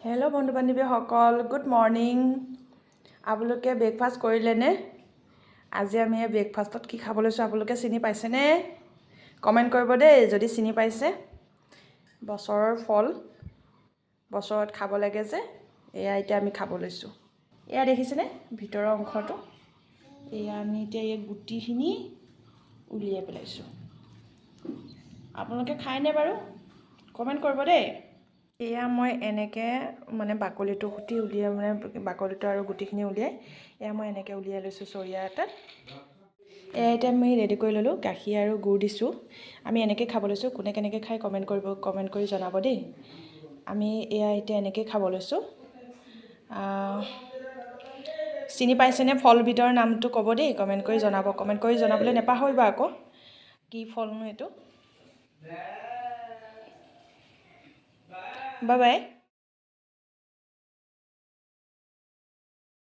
Hello' বন্ধু বান্ধৱীসকল, good morning. আপোনালোকে breakfast কৰিলেনে? আজি আমি ব্ৰেকফাষ্টত কি খাব লৈছোঁ আপোনালোকে চিনি পাইছেনে? কমেণ্ট কৰিব দেই যদি চিনি পাইছে। বছৰৰ ফল বছৰত খাব লাগে যে, এয়া এতিয়া আমি খাব লৈছোঁ। এয়া দেখিছেনে ভিতৰৰ অংশটো? এয়া আমি এতিয়া এই গুটিখিনি উলিয়াই পেলাইছোঁ। আপোনালোকে খায়নে বাৰু? কমেণ্ট কৰিব দেই। এয়া মই এনেকৈ বাকলিটো গুটি উলিয়াই বাকলিটো আৰু গুটিখিনি উলিয়াই এয়া মই এনেকৈ উলিয়াই লৈছোঁ চৰিয়া এটাত। এয়া এতিয়া আমি ৰেডি কৰি ল'লোঁ, গাখীৰ আৰু গুড় দিছোঁ। আমি এনেকৈ খাব লৈছোঁ। কোনে কেনেকৈ খাই কমেণ্ট কৰি জনাব দেই। আমি এয়া এতিয়া এনেকৈ খাব লৈছোঁ। চিনি পাইছেনে ফলবিধৰ নামটো ক'ব দেই, কমেণ্ট কৰি জনাব। কমেণ্ট কৰি জনাবলৈ নাপাহৰিব আকৌ, কি ফলনো এইটো। Bye bye.